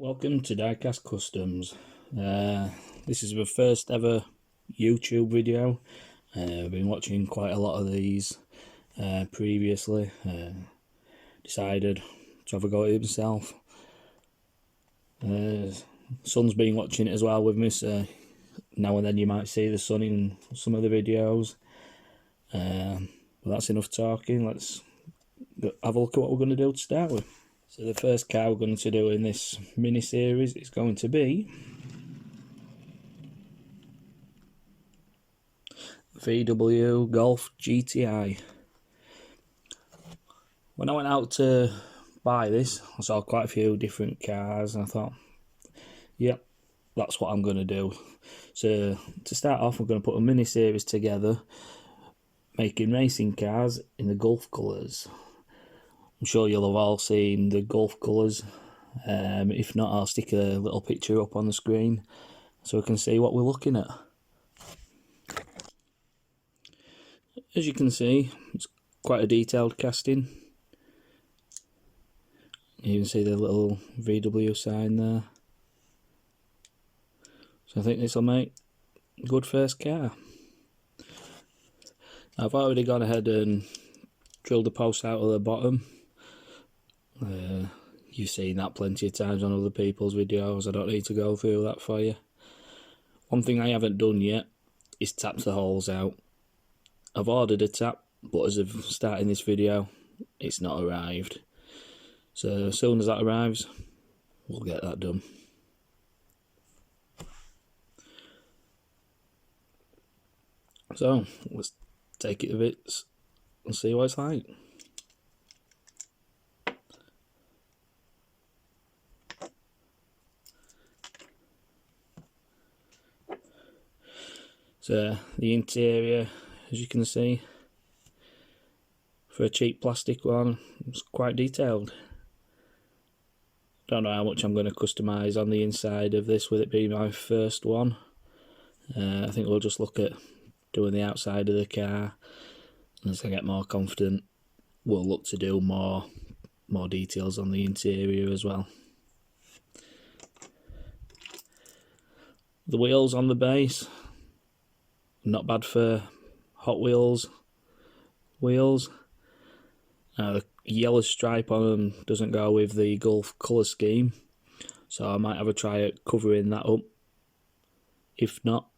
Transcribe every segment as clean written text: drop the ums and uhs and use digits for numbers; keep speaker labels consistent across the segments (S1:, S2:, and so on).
S1: Welcome to Diecast Customs. This is my first ever YouTube video. I've been watching quite a lot of these previously. Decided to have a go at it myself. Son's been watching it as well with me, so now and then you might see the son in some of the videos. But that's enough talking. Let's have a look at what we're going to do to start with. So the first car we're going to do in this mini series is going to be VW Golf GTI. When I went out to buy this, I saw quite a few different cars and I thought, yep, that's what I'm going to do. So to start off, we're going to put a mini series together, making racing cars in the Golf colours. I'm sure you'll have all seen the Golf colours. If not, I'll stick a little picture up on the screen so we can see what we're looking at. As you can see, it's quite a detailed casting. You can see the little VW sign there. So I think this will make a good first car. I've already gone ahead and drilled the post out of the bottom. You've seen that plenty of times on other people's videos. I don't need to go through that for you. One thing I haven't done yet is tap the holes out. I've ordered a tap, but as of starting this video, it's not arrived. So as soon as that arrives, we'll get that done. So let's take it to bits and see what it's like. So the interior, as you can see, for a cheap plastic one, it's quite detailed. Don't know how much I'm going to customise on the inside of this with it being my first one. I think we'll just look at doing the outside of the car. As I get more confident, we'll look to do more details on the interior as well. The wheels on the base, not bad for Hot Wheels wheels. The yellow stripe on them doesn't go with the Golf colour scheme, so I might have a try at covering that up. If not,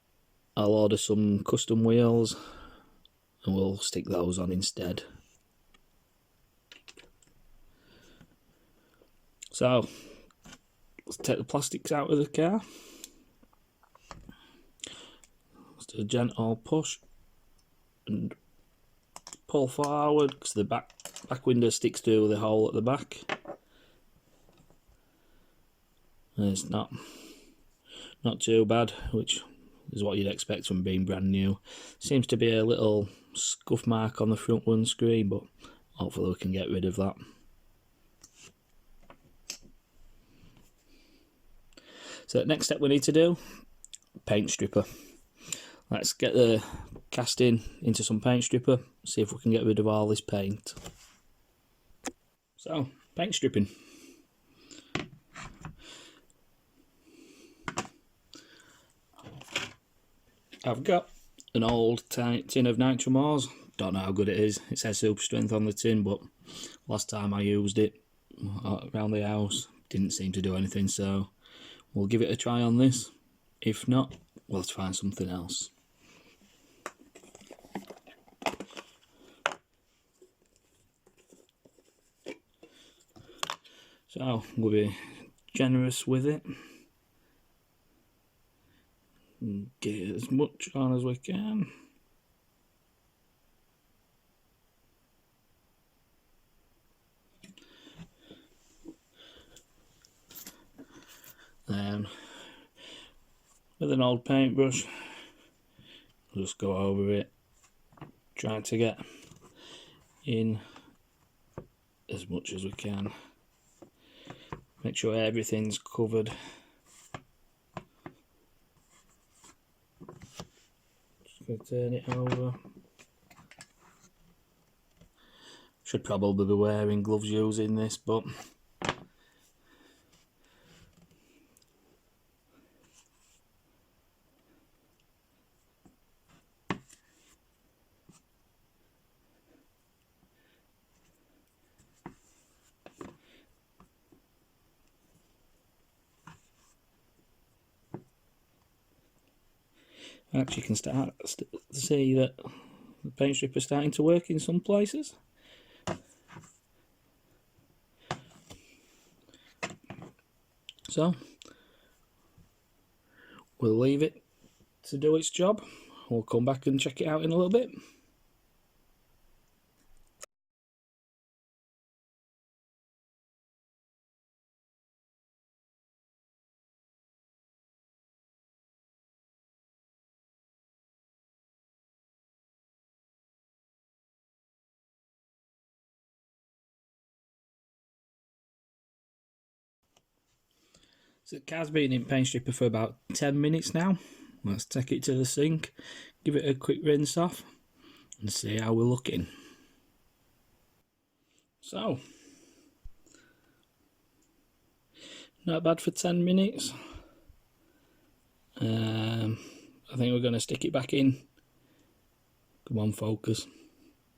S1: I'll order some custom wheels and we'll stick those on instead. So let's take the plastics out of the car. Let's do a gentle push and pull forward because the back window sticks to the hole at the back. And it's not too bad, which is what you'd expect from being brand new. Seems to be a little scuff mark on the front windscreen, but hopefully we can get rid of that. So next step we need to do, paint stripper. Let's get the casting into some paint stripper, see if we can get rid of all this paint. So, paint stripping. I've got an old tin of Nitromors. Don't know how good it is. It says super strength on the tin, but last time I used it around the house, didn't seem to do anything, so we'll give it a try on this. If not, we'll have to find something else. So we'll be generous with it. Get as much on as we can. Then with an old paintbrush, we'll just go over it, trying to get in as much as we can. Make sure everything's covered. Just going to turn it over. Should probably be wearing gloves using this, but Actually, you can start to see that the paint strip is starting to work in some places. So we'll leave it to do its job. We'll come back and check it out in a little bit. So the car's been in paint stripper for about 10 minutes now. Let's take it to the sink, give it a quick rinse off and see how we're looking. So, not bad for 10 minutes. I think we're going to stick it back in. Come on, focus.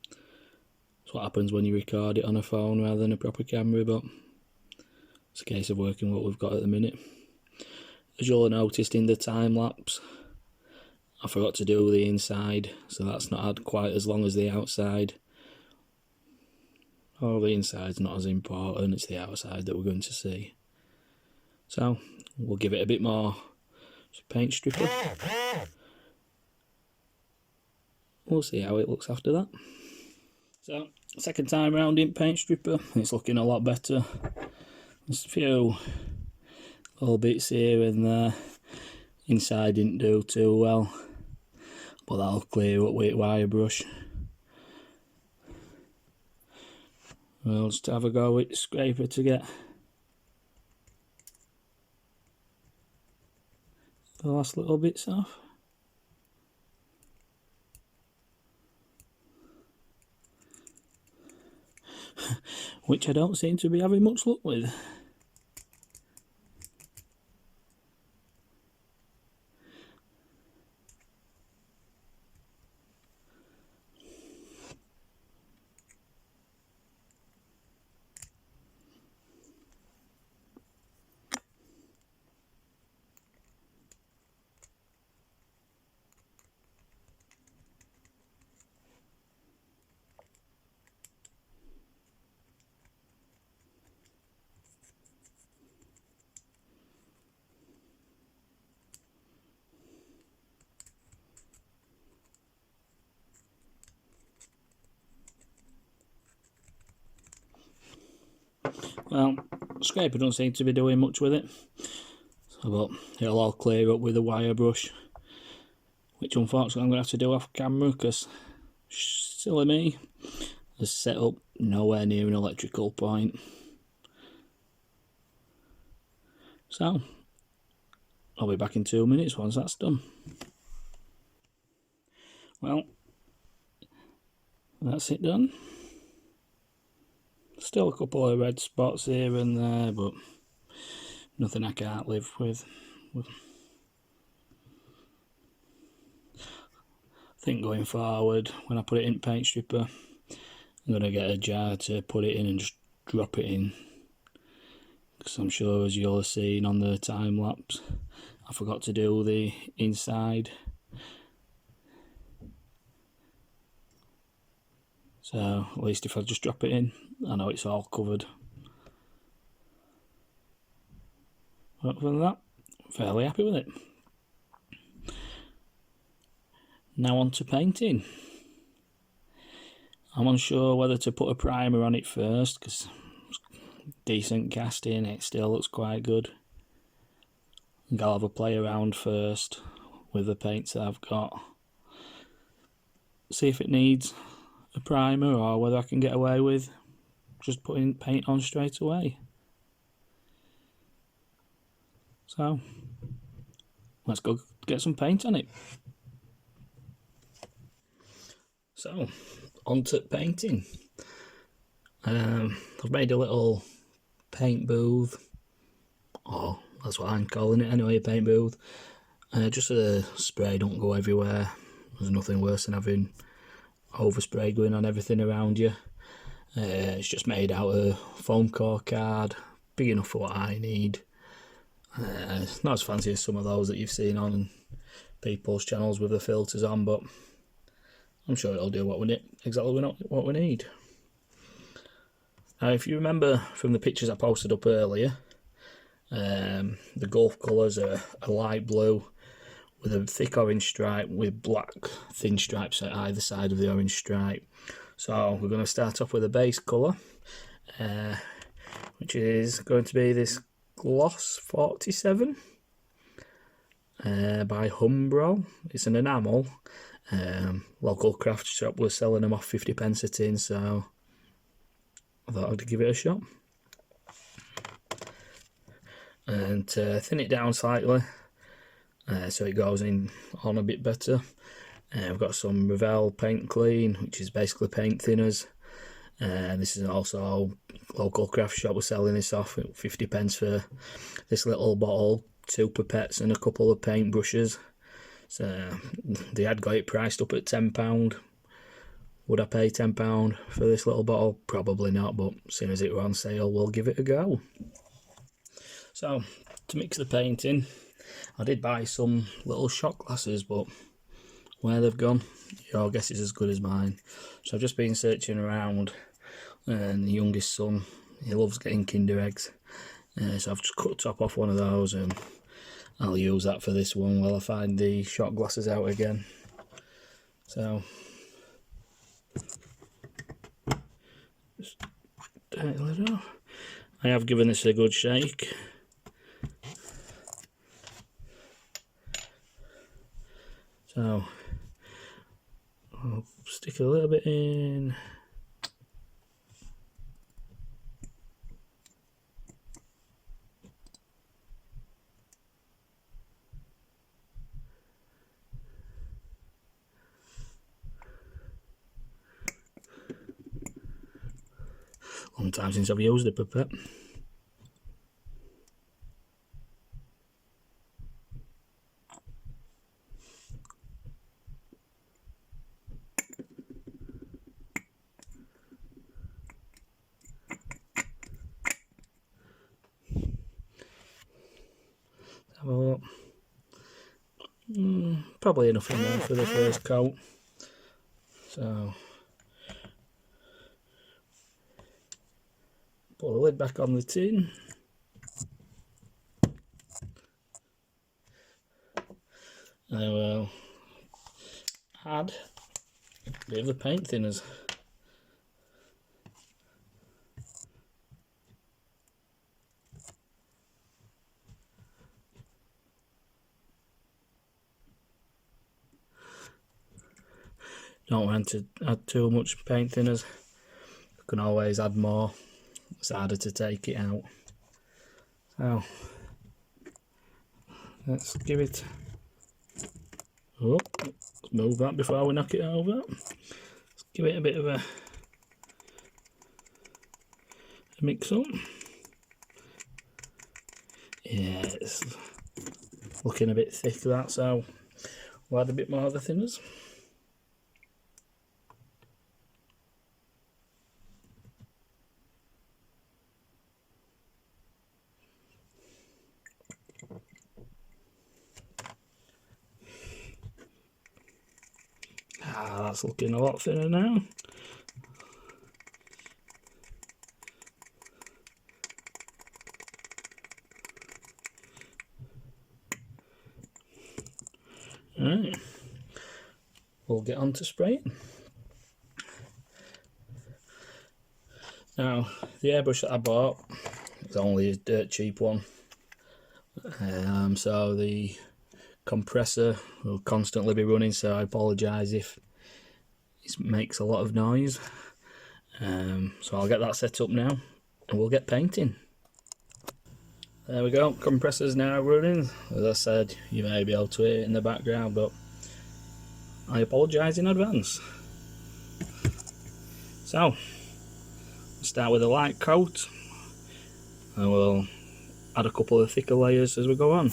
S1: That's what happens when you record it on a phone rather than a proper camera, but it's a case of working what we've got at the minute. As you'll have noticed in the time lapse, I forgot to do the inside, so that's not had quite as long as the outside. Oh, the inside's not as important, it's the outside that we're going to see. So, we'll give it a bit more paint stripper. We'll see how it looks after that. So, second time round in paint stripper, it's looking a lot better. There's a few little bits here and there. Inside didn't do too well, but that'll clear up with wire brush. We'll just have a go with the scraper to get the last little bits off. Which I don't seem to be having much luck with. Well, scraper don't seem to be doing much with it, so, but it'll all clear up with a wire brush, which unfortunately I'm going to have to do off camera because, silly me, the setup nowhere near an electrical point. So, I'll be back in 2 minutes once that's done. Well, that's it done. Still a couple of red spots here and there, but nothing I can't live with. I think going forward, when I put it in paint stripper, I'm going to get a jar to put it in and just drop it in. Because I'm sure, as you'll have seen on the time lapse, I forgot to do the inside. So at least if I just drop it in, I know it's all covered. Other than that, I'm fairly happy with it. Now on to painting. I'm unsure whether to put a primer on it first, because decent casting, it still looks quite good. I think I'll have a play around first with the paints that I've got. See if it needs a primer or whether I can get away with just putting paint on straight away. So, let's go get some paint on it. So, on to painting. I've made a little paint booth, or that's what I'm calling it anyway, a paint booth. Just so the spray don't go everywhere. There's nothing worse than having overspray going on everything around you. It's just made out of foam core card, big enough for what I need. Not as fancy as some of those that you've seen on people's channels with the filters on, but I'm sure it'll do what we need, exactly what we need. Now, if you remember from the pictures I posted up earlier, the Golf colours are a light blue with a thick orange stripe with black thin stripes at either side of the orange stripe. So we're going to start off with a base colour, which is going to be this Gloss 47 by Humbro. It's an enamel. Local craft shop was selling them off 50p a tin, so I thought I'd give it a shot. And thin it down slightly so it goes in on a bit better. We've got some Revell Paint Clean, which is basically paint thinners. This is also local craft shop was selling this off at 50p for this little bottle, 2 pipettes and a couple of paint brushes. So they had got it priced up at £10. Would I pay £10 for this little bottle? Probably not, but as soon as it were on sale, we'll give it a go. So to mix the paint in, I did buy some little shot glasses, but where they've gone, your guess is as good as mine. So I've just been searching around, and the youngest son, he loves getting Kinder eggs, so I've just cut the top off one of those, and I'll use that for this one while I find the shot glasses out again. So just take the lid off. I have given this a good shake. So I'll stick a little bit in. Long time since I've used a pipette. Have a look. Probably enough in there for the first coat. So put the lid back on the tin. I will add a bit of the paint thinners. Don't want to add too much paint thinners. You can always add more. It's harder to take it out. So let's give it. Oh, let's move that before we knock it over. Let's give it a bit of a mix up. Yeah, it's looking a bit thick, that, so we'll add a bit more of the thinners. That's looking a lot thinner now. Right, we'll get on to spraying. Now, the airbrush that I bought is only a dirt cheap one, so the compressor will constantly be running, so I apologise if it makes a lot of noise. So I'll get that set up now and we'll get painting. There we go, compressor's now running. As I said, you may be able to hear it in the background, but I apologise in advance. So start with a light coat and we'll add a couple of thicker layers as we go on.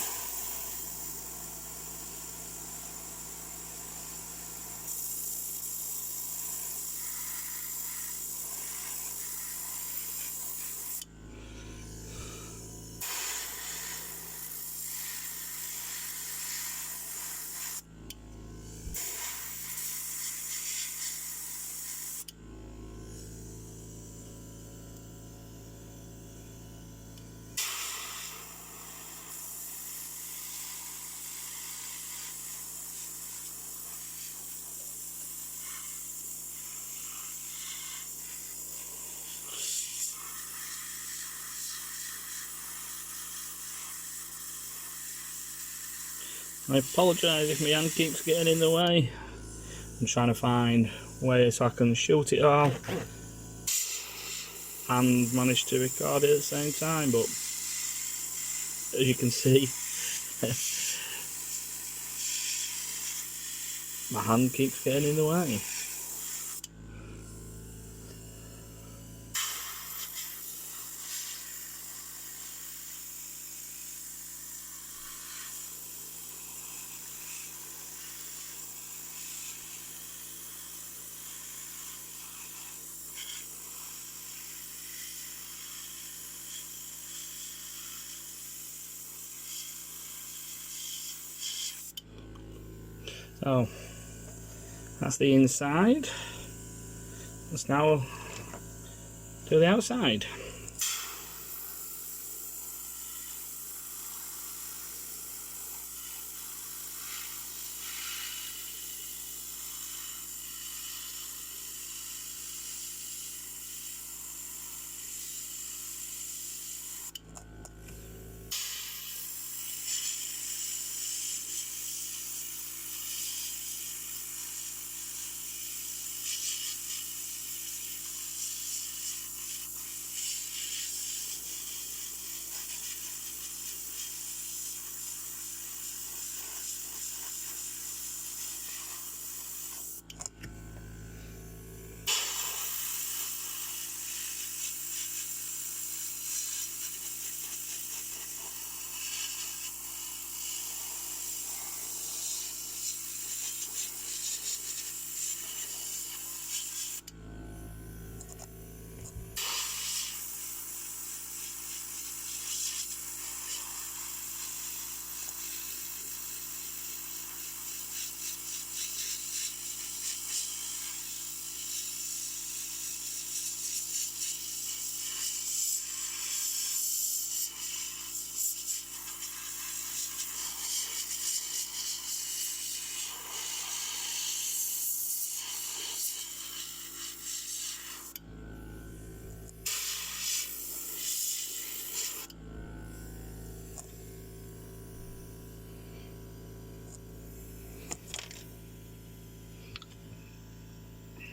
S1: I apologise if my hand keeps getting in the way. I'm trying to find ways so I can shoot it all and manage to record it at the same time, but as you can see, my hand keeps getting in the way. So that's the inside. Let's now do the outside.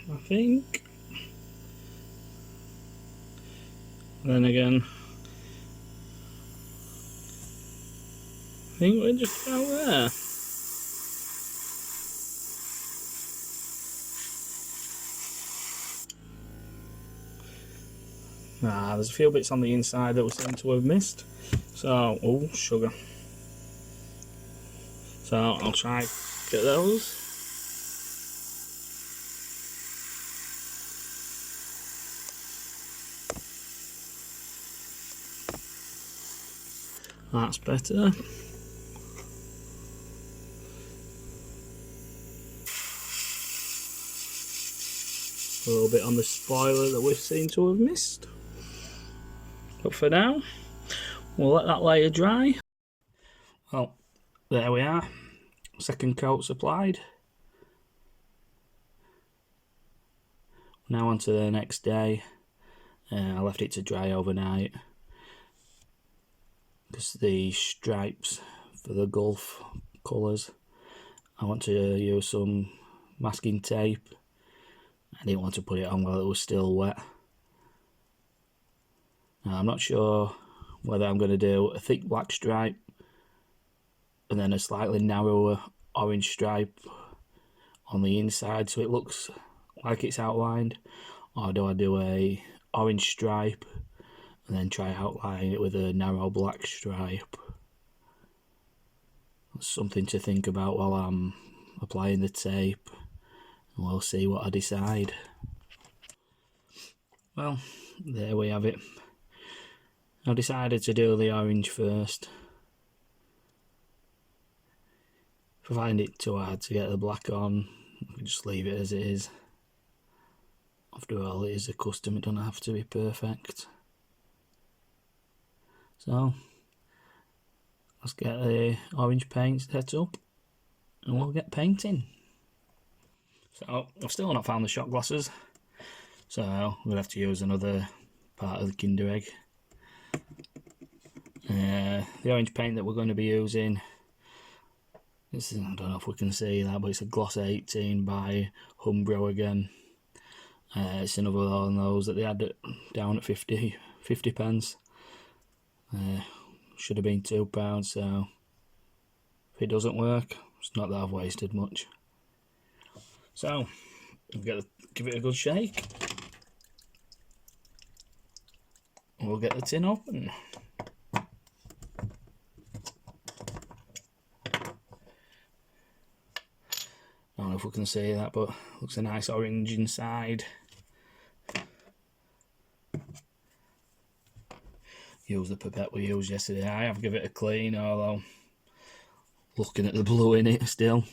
S1: I think. Then again, I think we're just about there. There's a few bits on the inside that we seem to have missed. So, oh, sugar. So I'll try get those. That's better. A little bit on the spoiler that we seem to have missed. But for now, we'll let that layer dry. Well, there we are. Second coat's applied. Now on to the next day. I left it to dry overnight because the stripes for the Golf colours, I want to use some masking tape. I didn't want to put it on while it was still wet. Now, I'm not sure whether I'm going to do a thick black stripe and then a slightly narrower orange stripe on the inside so it looks like it's outlined, or do I do a orange stripe and then try outline it with a narrow black stripe? That's something to think about while I'm applying the tape, and we'll see what I decide. Well, there we have it. I decided to do the orange first. If I find it too hard to get the black on, I can just leave it as it is. After all, it is a custom, it doesn't have to be perfect. So, let's get the orange paint set up and we'll get painting. So, I've still not found the shot glasses, so I'm going to have to use another part of the Kinder Egg. The orange paint that we're going to be using I don't know if we can see that, but it's a gloss 18 by Umbro again. It's another one of those that they had down at 50 pence. Should have been £2, so if it doesn't work, it's not that I've wasted much. So, give it a good shake. We'll get the tin open. I don't know if we can see that, but looks a nice orange inside. Use the pipette we used yesterday. I have given it a clean, although looking at the blue in it still,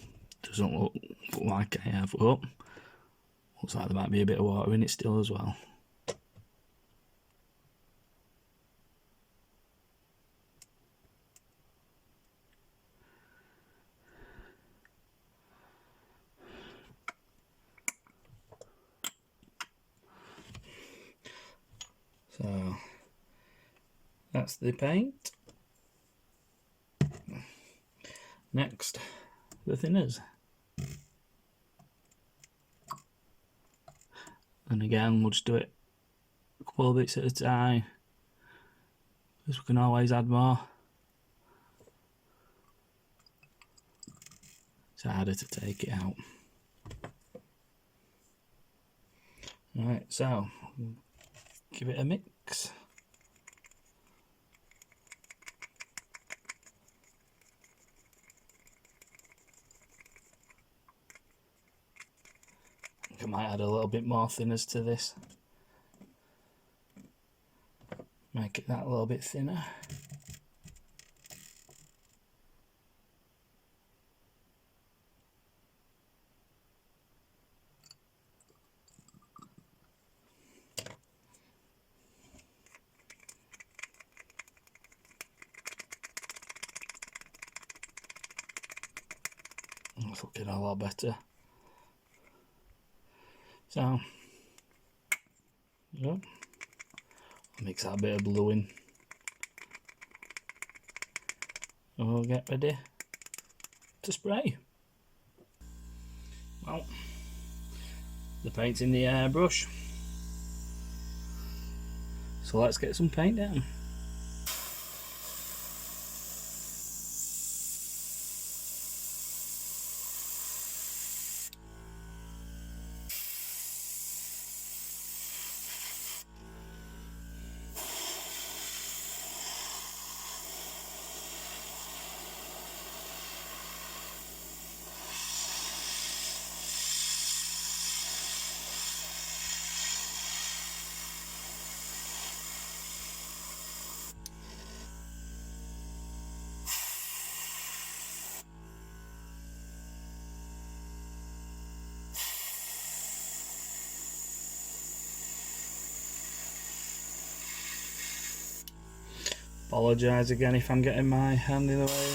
S1: doesn't look like I have. Oh, looks like there might be a bit of water in it still as well. So that's the paint. Next, the thinners. And again, we'll just do it a couple of bits at a time, because we can always add more. It's harder to take it out. Right, so give it a mix. I think I might add a little bit more thinners to this. Make it that a little bit thinner. It's looking a lot better. So, yep. Mix that bit of blue in. And we'll get ready to spray. Well, the paint's in the airbrush. So let's get some paint down. Apologise again if I'm getting my hand in the way.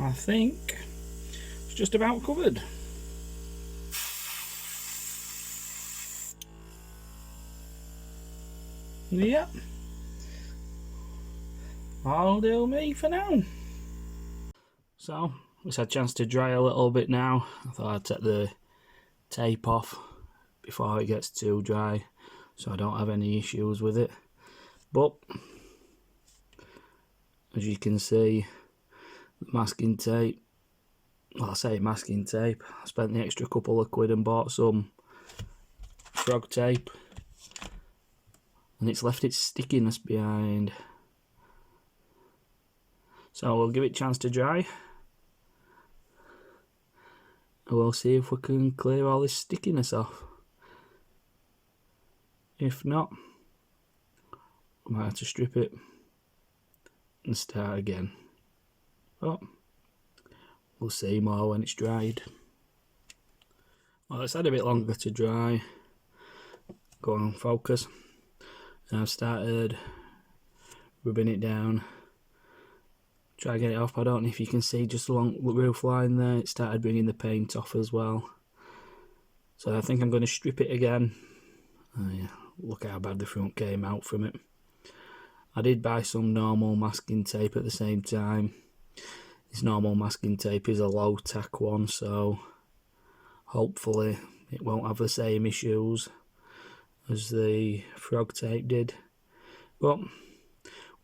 S1: I think it's just about covered. Yep. I'll do me for now. So, it's had a chance to dry a little bit now. I thought I'd take the tape off before it gets too dry, so I don't have any issues with it. But as you can see, the masking tape, well, I say masking tape, I spent the extra couple of quid and bought some frog tape, and it's left its stickiness behind. So we'll give it a chance to dry, and we'll see if we can clear all this stickiness off. If not, we might have to strip it and start again. But we'll see more when it's dried. Well, it's had a bit longer to dry. Go on, focus. And I've started rubbing it down. Try to get it off. I don't know if you can see just along the roof line there, it started bringing the paint off as well. So I think I'm going to strip it again. Oh yeah, look how bad the front came out from it. I did buy some normal masking tape at the same time. This normal masking tape is a low tack one, so hopefully it won't have the same issues as the frog tape did. But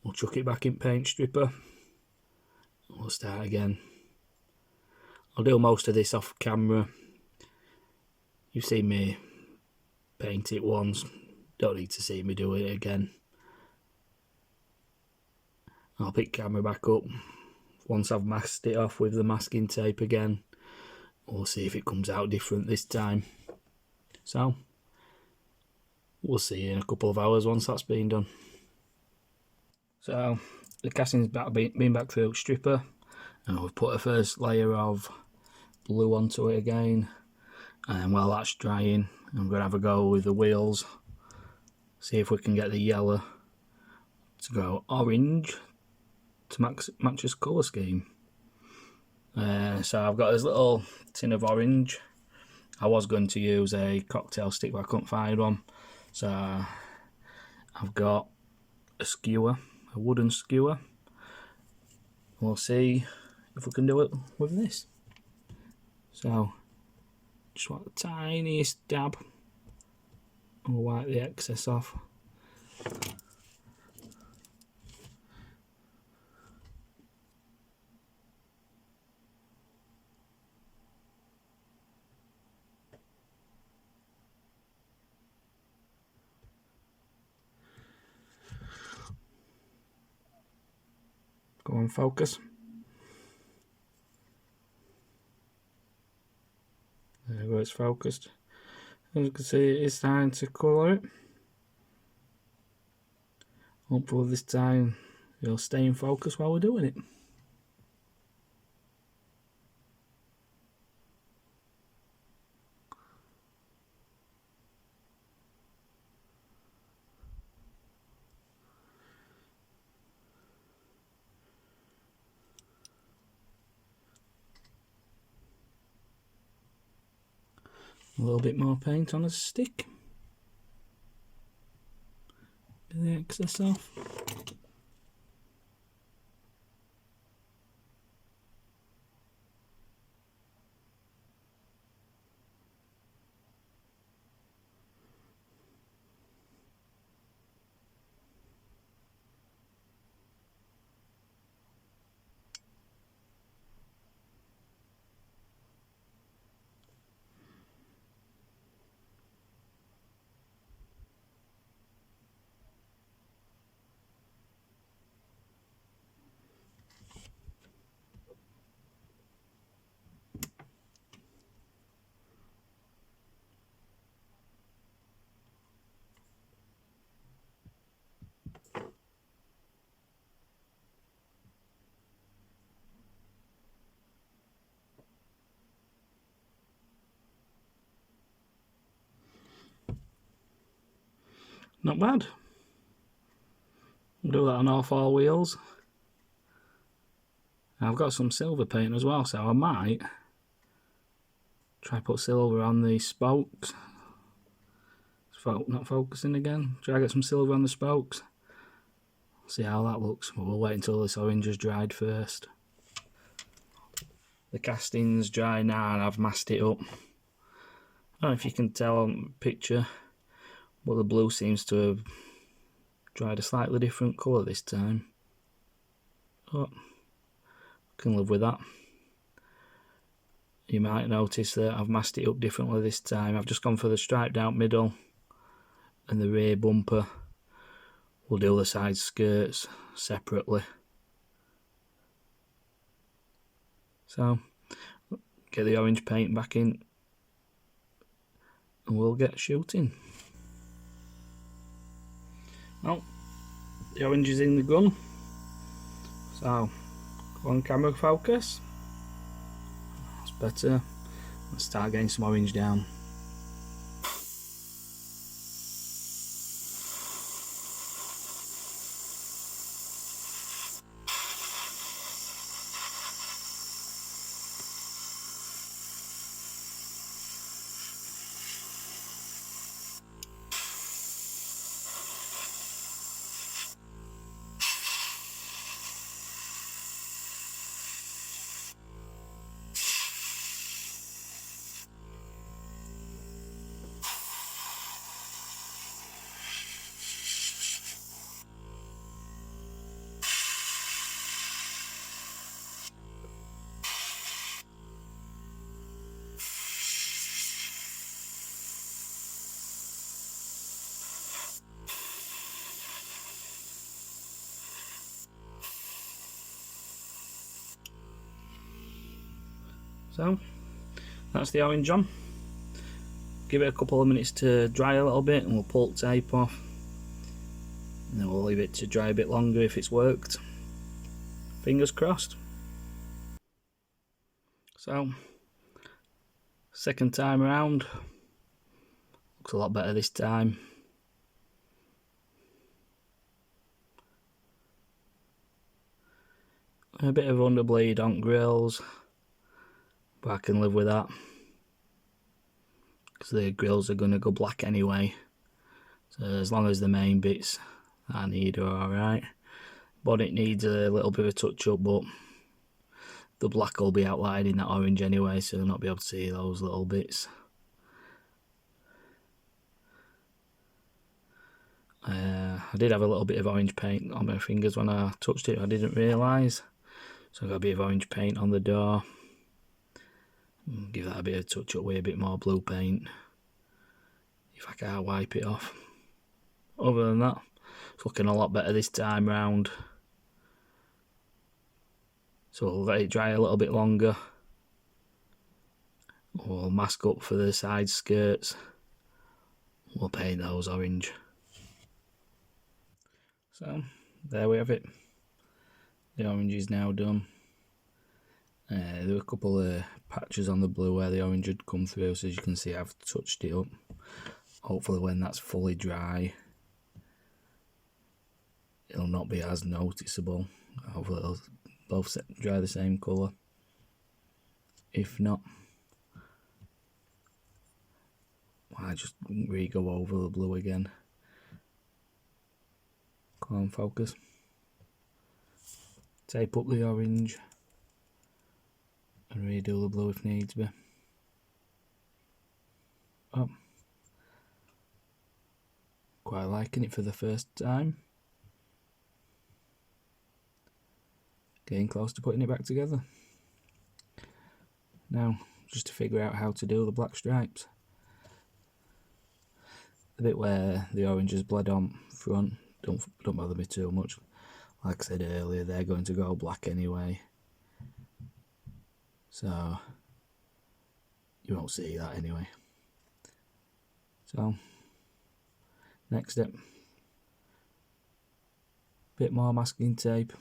S1: we'll chuck it back in paint stripper. We'll start again. I'll do most of this off camera. You've seen me paint it once, don't need to see me do it again. I'll pick camera back up once I've masked it off with the masking tape again. We'll see if it comes out different this time. So we'll see in a couple of hours once that's been done. So the casting's been back through stripper, and we've put a first layer of blue onto it again, and while that's drying I'm going to have a go with the wheels, see if we can get the yellow to go orange to match this colour scheme. So I've got this little tin of orange. I was going to use a cocktail stick but I couldn't find one, so I've got a skewer, a wooden skewer. We'll see if we can do it with this. So just want the tiniest dab, and we'll wipe the excess off. Go on, focus. There we go, it's focused. As you can see, it's time to colour it. Hopefully this time it'll stay in focus while we're doing it. A little bit more paint on a stick. Get the excess off. Not bad. I'll do that on all four wheels. I've got some silver paint as well, so I might try put silver on the spokes. Not focusing again. Try to get some silver on the spokes. See how that looks. We'll wait until this orange is dried first. The casting's dry now and I've masked it up. I don't know if you can tell on the picture, but the blue seems to have tried a slightly different colour this time. Oh, can live with that. You might notice that I've masked it up differently this time. I've just gone for the striped out middle and the rear bumper. We'll do the side skirts separately. So, get the orange paint back in and we'll get shooting. Well, the orange is in the gun. So, go on camera focus. That's better. Let's start getting some orange down. So, that's the orange on. Give it a couple of minutes to dry a little bit and we'll pull the tape off. And then we'll leave it to dry a bit longer if it's worked. Fingers crossed. So, second time around. Looks a lot better this time. A bit of underbleed on grills, but I can live with that because the grills are going to go black anyway, so as long as the main bits I need are alright. Bonnet needs a little bit of a touch up, but the black will be outlining that orange anyway, so you'll not be able to see those little bits. I did have a little bit of orange paint on my fingers when I touched it, I didn't realise. So I've got a bit of orange paint on the door. Give that a bit of touch up with a bit more blue paint, if I can't wipe it off. Other than that, it's looking a lot better this time round. So we'll let it dry a little bit longer. We'll mask up for the side skirts. We'll paint those orange. So there we have it. The orange is now done. There were a couple of patches on the blue where the orange had come through, so as you can see I've touched it up. Hopefully when that's fully dry it'll not be as noticeable. Hopefully it'll both dry the same colour. If not, I just re-go over the blue again. Come on, focus. Tape up the orange and redo the blue if needs be. Oh, quite liking it for the first time. Getting close to putting it back together. Now, just to figure out how to do the black stripes. The bit where the orange is bled on front, don't bother me too much. Like I said earlier, they're going to go black anyway, so you won't see that anyway. So, next step, bit more masking tape.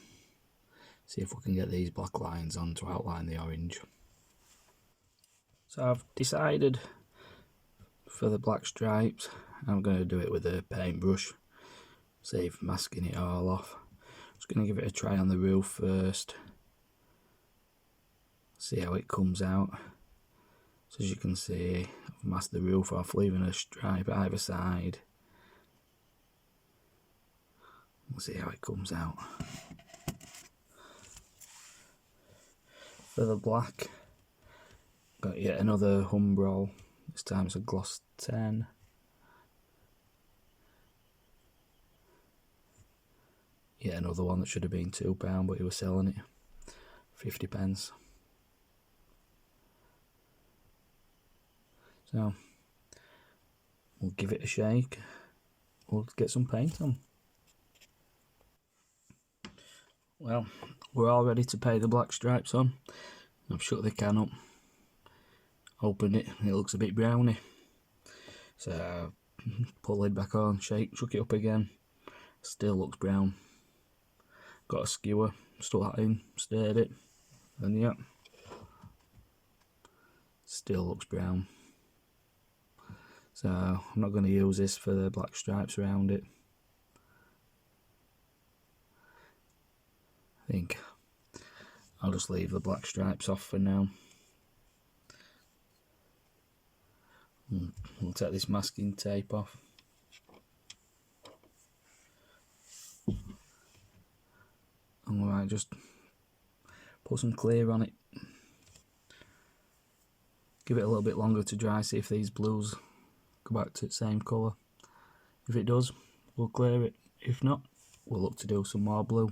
S1: See if we can get these black lines on to outline the orange. So I've decided for the black stripes, I'm going to do it with a paintbrush, save masking it all off. Just going to give it a try on the roof first, see how it comes out. So as you can see, I've masked the roof off, leaving a stripe either side. We'll see how it comes out. For the black, got yet another Humbrol. This time it's a gloss 10. Yeah, another one that should have been £2, but he was selling it 50p. So we'll give it a shake. We'll get some paint on. Well, we're all ready to paint the black stripes on. I've shut the can up, opened it, and it looks a bit browny. So pull the lid back on, shook it up again. Still looks brown. Got a skewer, stuck that in, stirred it, and yep, still looks brown. So I'm not going to use this for the black stripes around it. I think I'll just leave the black stripes off for now. We'll take this masking tape off. And we might just put some clear on it. Give it a little bit longer to dry, see if these blues go back to the same colour. If it does, we'll clear it. If not, we'll look to do some more blue.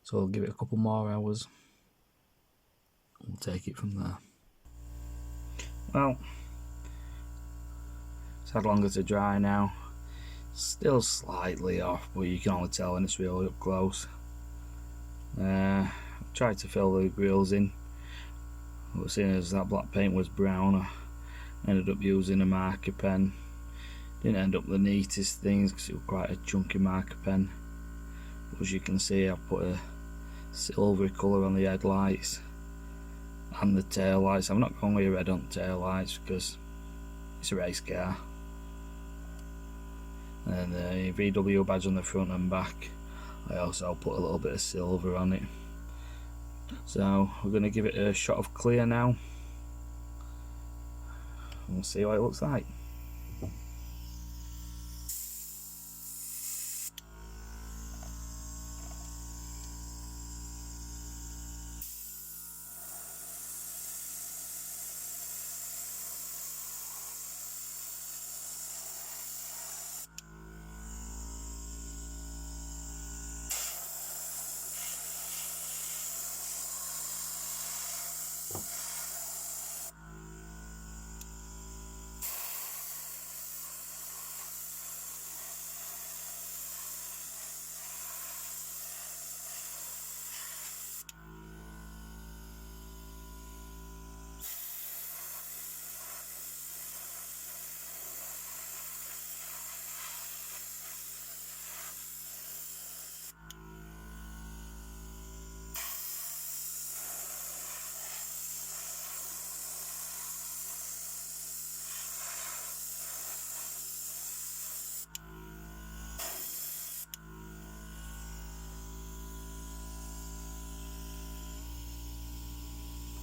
S1: So we'll give it a couple more hours. We'll take it from there. Well, it's had longer to dry now. Still slightly off, but you can only tell when it's really up close. Tried to fill the grills in, but seeing as that black paint was brown, I ended up using a marker pen. Didn't end up the neatest things because it was quite a chunky marker pen. But as you can see, I put a silvery colour on the headlights and the tail lights. I'm not going with red on tail lights because it's a race car. And the VW badge on the front and back, I also put a little bit of silver on it. So we're going to give it a shot of clear now. We'll see what it looks like.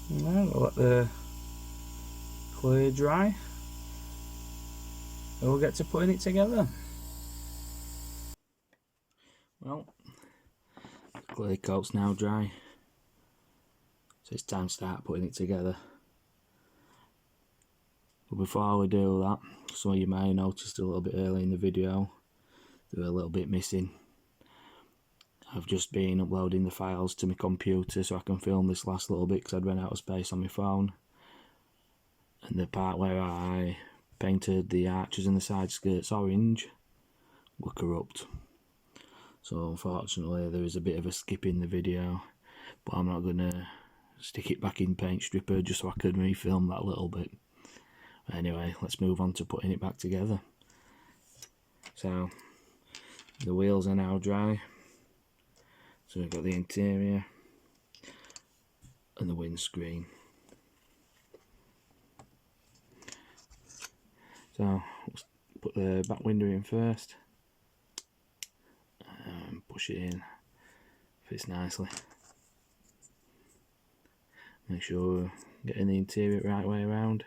S1: Well, we'll let the clear dry and we'll get to putting it together. Well, the clear coat's now dry, so it's time to start putting it together. But before we do that, some of you may have noticed a little bit early in the video, they were a little bit missing. I've just been uploading the files to my computer so I can film this last little bit because I'd run out of space on my phone. And the part where I painted the arches and the side skirts orange were corrupt. So unfortunately there is a bit of a skip in the video, but I'm not going to stick it back in paint stripper just so I can refilm that little bit. Anyway, let's move on to putting it back together. So the wheels are now dry. So we've got the interior and the windscreen. So let's put the back window in first and push it in. Fits nicely. Make sure we're getting the interior right way around.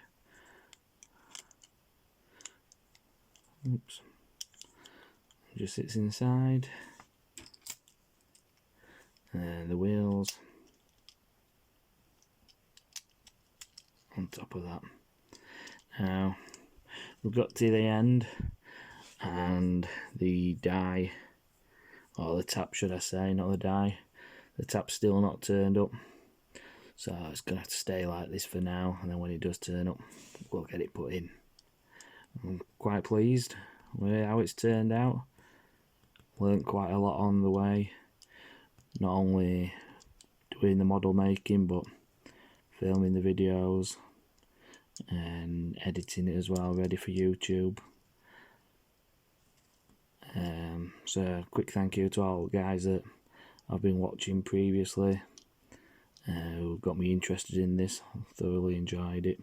S1: Oops. Just sits inside. And the wheels on top of that. Now we've got to the end and the die or the tap should I say, not the die. The tap's still not turned up, so it's going to have to stay like this for now, and then when it does turn up we'll get it put in. I'm quite pleased with how it's turned out. Learned quite a lot on the way, not only doing the model making but filming the videos and editing it as well, ready for YouTube. So quick thank you to all the guys that I've been watching previously who got me interested in this. I thoroughly enjoyed it.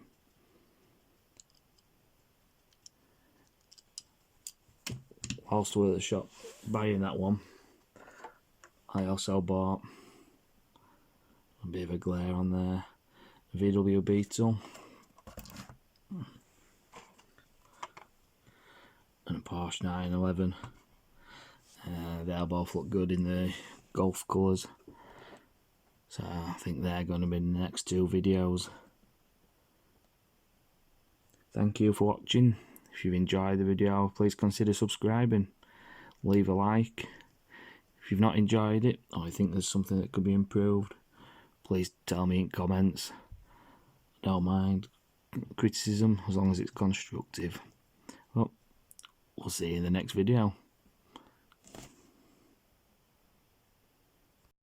S1: Whilst we were at the shop buying that one, I also bought a bit of a glare on there, VW Beetle and a Porsche 911. They'll both look good in the Golf colours, so I think they're going to be in the next 2 videos. Thank you for watching. If you've enjoyed the video, please consider subscribing, leave a like. If you've not enjoyed it or you think there's something that could be improved, please tell me in comments. I don't mind criticism as long as it's constructive. Well, we'll see you in the next video.